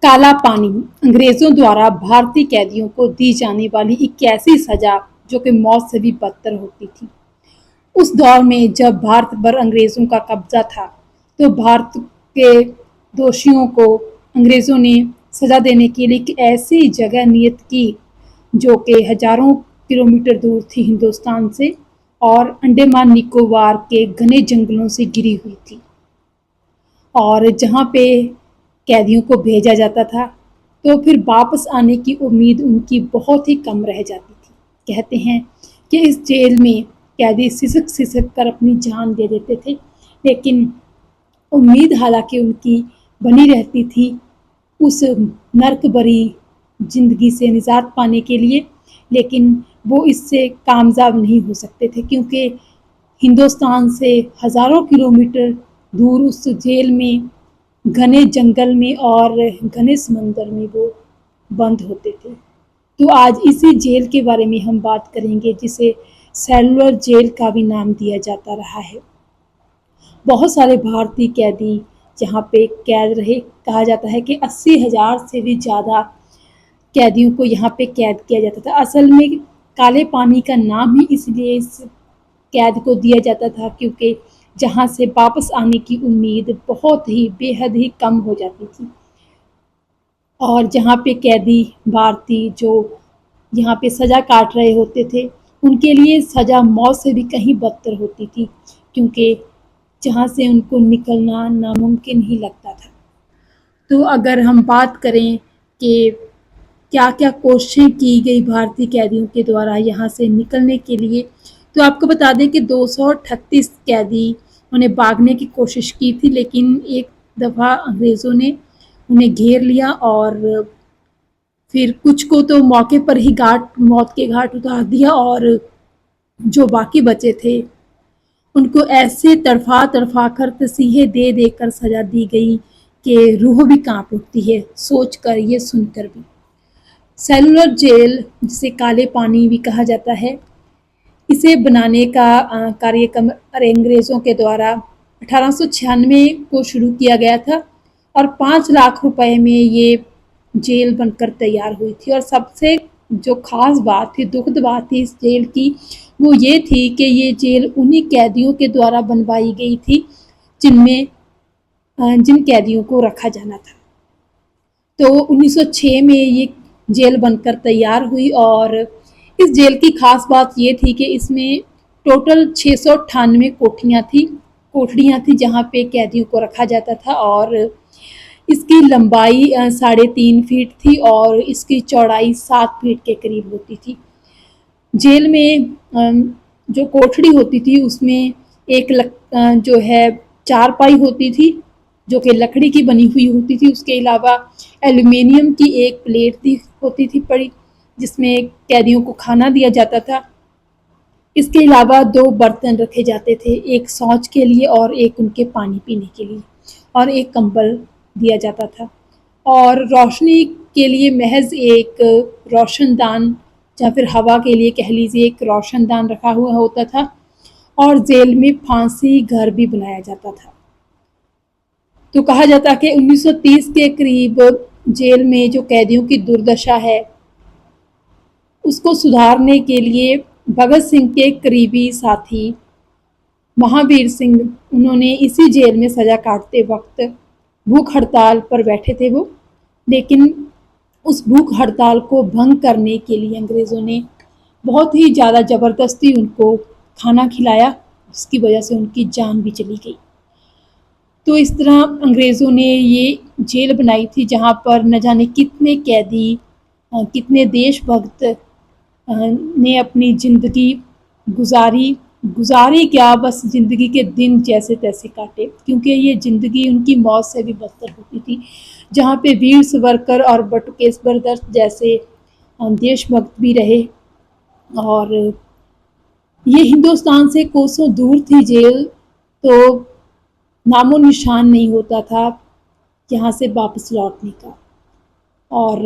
काला पानी अंग्रेजों द्वारा भारतीय कैदियों को दी जाने वाली एक ऐसी सजा जो कि मौत से भी बदतर होती थी। उस दौर में जब भारत पर अंग्रेजों का कब्जा था, तो भारत के दोषियों को अंग्रेजों ने सजा देने के लिए एक ऐसी जगह नियत की जो कि हजारों किलोमीटर दूर थी हिंदुस्तान से और अंडमान निकोबार के घने जंगलों से घिरी हुई थी, और जहाँ पे कैदियों को भेजा जाता था तो फिर वापस आने की उम्मीद उनकी बहुत ही कम रह जाती थी। कहते हैं कि इस जेल में कैदी सिसक सिसक कर अपनी जान दे देते थे, लेकिन उम्मीद हालांकि उनकी बनी रहती थी उस नर्क भरी जिंदगी से निजात पाने के लिए, लेकिन वो इससे कामयाब नहीं हो सकते थे क्योंकि हिंदुस्तान से हजारों किलोमीटर दूर उस जेल में घने जंगल में और घने समंदर में वो बंद होते थे। तो आज इसी जेल के बारे में हम बात करेंगे जिसे सेलुलर जेल का भी नाम दिया जाता रहा है। बहुत सारे भारतीय कैदी जहाँ पे कैद रहे, कहा जाता है कि 80,000 से भी ज़्यादा कैदियों को यहाँ पे कैद किया जाता था। असल में काले पानी का नाम ही इसलिए इस कैद को दिया जाता था क्योंकि जहाँ से वापस आने की उम्मीद बहुत ही बेहद ही कम हो जाती थी, और जहाँ पे कैदी भारतीय जो यहाँ पे सज़ा काट रहे होते थे उनके लिए सज़ा मौत से भी कहीं बदतर होती थी क्योंकि जहाँ से उनको निकलना नामुमकिन ही लगता था। तो अगर हम बात करें कि क्या क्या कोशिशें की गई भारतीय कैदियों के द्वारा यहाँ से निकलने के लिए, तो आपको बता दें कि 238 कैदी उन्हें भागने की कोशिश की थी, लेकिन एक दफ़ा अंग्रेज़ों ने उन्हें घेर लिया और फिर कुछ को तो मौके पर ही मौत के घाट उतार दिया, और जो बाकी बचे थे उनको ऐसे तड़फा तड़फा कर तसीहे दे देकर सजा दी गई कि रूह भी कांप उठती है सोच कर, ये सुनकर भी। सेलुलर जेल जिसे काले पानी भी कहा जाता है, इसे बनाने का कार्यक्रम अंग्रेज़ों के द्वारा 1896 को शुरू किया गया था और 5 लाख रुपए में ये जेल बनकर तैयार हुई थी। और सबसे जो खास बात थी, दुखद बात थी इस जेल की, वो ये थी कि ये जेल उन्हीं कैदियों के द्वारा बनवाई गई थी जिन कैदियों को रखा जाना था। तो 1906 में ये जेल बनकर तैयार हुई, और इस जेल की खास बात ये थी कि इसमें टोटल 698 कोठरियाँ थी जहाँ पे कैदियों को रखा जाता था, और इसकी लंबाई 3.5 फीट थी और इसकी चौड़ाई 7 फीट के करीब होती थी। जेल में जो कोठरी होती थी उसमें जो है चारपाई होती थी जो कि लकड़ी की बनी हुई होती थी। उसके अलावा एल्युमिनियम की एक प्लेट होती थी पड़ी जिसमें कैदियों को खाना दिया जाता था। इसके अलावा 2 बर्तन रखे जाते थे, एक शौच के लिए और एक उनके पानी पीने के लिए, और एक कंबल दिया जाता था, और रोशनी के लिए महज एक रोशनदान या फिर हवा के लिए कह लीजिए एक रोशनदान रखा हुआ होता था, और जेल में फांसी घर भी बनाया जाता था। तो कहा जाता है कि 1930 के करीब जेल में जो कैदियों की दुर्दशा है उसको सुधारने के लिए भगत सिंह के करीबी साथी महावीर सिंह, उन्होंने इसी जेल में सज़ा काटते वक्त भूख हड़ताल पर बैठे थे वो, लेकिन उस भूख हड़ताल को भंग करने के लिए अंग्रेज़ों ने बहुत ही ज़्यादा ज़बरदस्ती उनको खाना खिलाया जिसकी वजह से उनकी जान भी चली गई। तो इस तरह अंग्रेज़ों ने ये जेल बनाई थी जहाँ पर न जाने कितने कैदी, कितने देशभक्त ने अपनी ज़िंदगी गुजारी क्या, बस ज़िंदगी के दिन जैसे तैसे काटे, क्योंकि ये ज़िंदगी उनकी मौत से भी बदतर होती थी। जहाँ पे वीर सावरकर और बटुकेश्वर दत्त जैसे देशभक्त भी रहे, और ये हिंदुस्तान से कोसों दूर थी जेल, तो नामो निशान नहीं होता था यहाँ से वापस लौटने का। और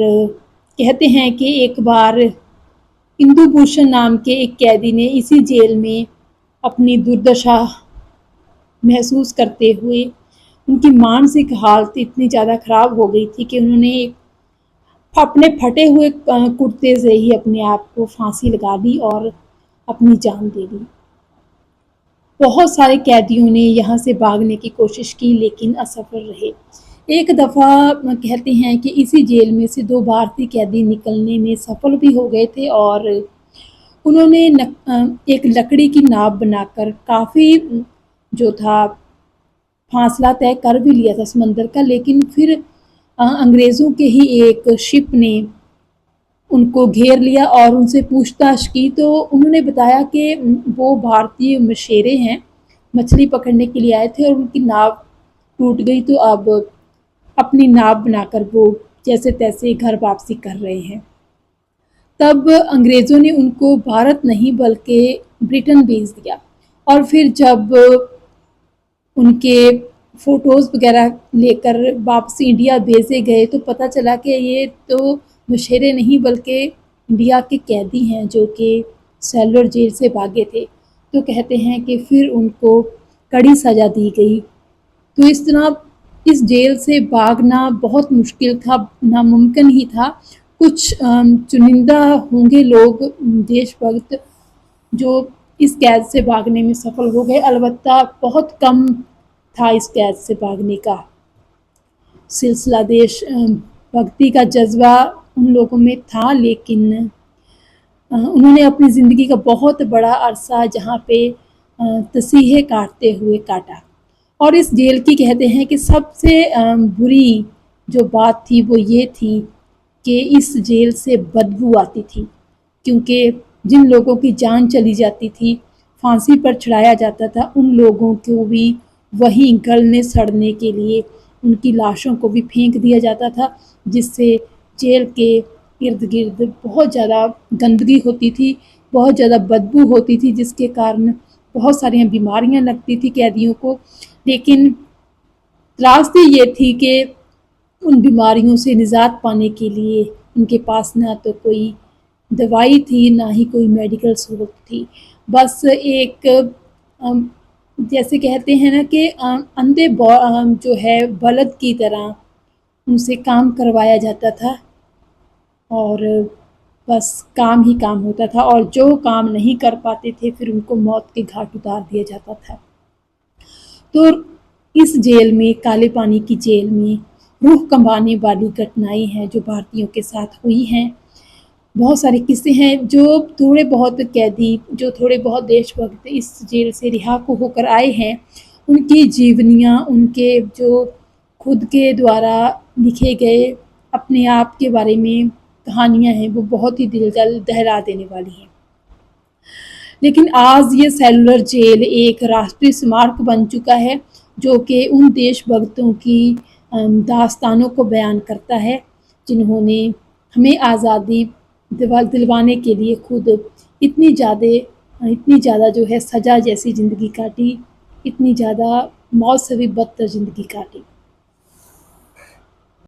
कहते हैं कि एक बार इंदु भूषण नाम के एक कैदी ने इसी जेल में अपनी दुर्दशा महसूस करते हुए ان کی مانسک حالت اتنی زیادہ خراب ہو گئی تھی کہ انہوں نے اپنے پھٹے ہوئے کرتے سے ہی اپنے آپ کو پھانسی لگا دی اور اپنی جان دے دی۔ بہت سارے قیدیوں نے یہاں سے بھاگنے کی کوشش کی لیکن اسفل رہے۔ ایک دفعہ کہتے ہیں کہ اسی جیل میں سے 2 بھارتی قیدی نکلنے میں سفل بھی ہو گئے تھے اور انہوں نے ایک لکڑی کی ناو بنا کر کافی جو تھا فاصلہ طے کر بھی لیا تھا سمندر کا، لیکن پھر انگریزوں کے ہی ایک شپ نے ان کو گھیر لیا اور ان سے پوچھ تاچھ کی تو انہوں نے بتایا کہ وہ بھارتی مشیرے ہیں، مچھلی پکڑنے کے لیے آئے تھے اور ان کی ناو ٹوٹ گئی تو اب اپنی ناو بنا کر وہ جیسے تیسے گھر واپسی کر رہے ہیں۔ تب انگریزوں نے ان کو بھارت نہیں بلکہ برٹن بھیج دیا اور پھر جب ان کے فوٹوز وغیرہ لے کر واپس انڈیا بھیجے گئے تو پتہ چلا کہ یہ تو مشیرے نہیں بلکہ انڈیا کے قیدی ہیں جو کہ سیلولر جیل سے بھاگے تھے۔ تو کہتے ہیں کہ پھر ان کو کڑی سزا دی گئی۔ تو اس طرح اس جیل سے بھاگنا بہت مشکل تھا، ناممکن ہی تھا۔ کچھ چنندہ ہوں گے لوگ دیش بھکت جو اس قید سے بھاگنے میں سفل ہو گئے، البتہ بہت کم تھا اس قید سے بھاگنے کا سلسلہ۔ دیش بھکتی کا جذبہ ان لوگوں میں تھا لیکن انہوں نے اپنی زندگی کا بہت بڑا عرصہ جہاں پہ تسیحے کاٹتے ہوئے کاٹا۔ اور اس جیل کی کہتے ہیں کہ سب سے بری جو بات تھی وہ یہ تھی کہ اس جیل سے بدبو آتی تھی، کیونکہ جن لوگوں کی جان چلی جاتی تھی، پھانسی پر چڑھایا جاتا تھا، ان لوگوں کو بھی وہیں گلنے سڑنے کے لیے ان کی لاشوں کو بھی پھینک دیا جاتا تھا، جس سے جیل کے ارد گرد بہت زیادہ گندگی ہوتی تھی، بہت زیادہ بدبو ہوتی تھی، جس کے کارن بہت ساری بیماریاں لگتی تھی قیدیوں کو۔ لیکن راستے یہ تھی کہ ان بیماریوں سے نجات پانے کے لیے ان کے پاس نہ تو کوئی دوائی تھی نہ ہی کوئی میڈیکل سہولت تھی، بس ایک جیسے کہتے ہیں نا کہ اندھے جو ہے بلد کی طرح ان سے کام کروایا جاتا تھا اور بس کام ہی کام ہوتا تھا، اور جو کام نہیں کر پاتے تھے پھر ان کو موت کے گھاٹ اتار دیا جاتا تھا۔ تو اس جیل میں، کالے پانی کی جیل میں روح کمبانے والی گھٹنائیں ہیں جو بھارتیوں کے ساتھ ہوئی ہیں۔ بہت سارے قصے ہیں جو تھوڑے بہت قیدی، جو تھوڑے بہت دیش بھکت اس جیل سے رہا ہو کر آئے ہیں، ان کی جیونیاں، ان کے جو خود کے دوارا لکھے گئے اپنے آپ کے بارے میں کہانیاں ہیں، وہ بہت ہی دل دہلا دینے والی ہیں۔ لیکن آج یہ سیلولر جیل ایک راشٹری سمارک بن چکا ہے جو کہ ان دیش بھکتوں کی داستانوں کو بیان کرتا ہے جنہوں نے ہمیں آزادی دلوانے کے لیے خود اتنی زیادہ جو ہے سزا جیسی زندگی کاٹی، اتنی زیادہ موت سے بھی بدتر زندگی کاٹی۔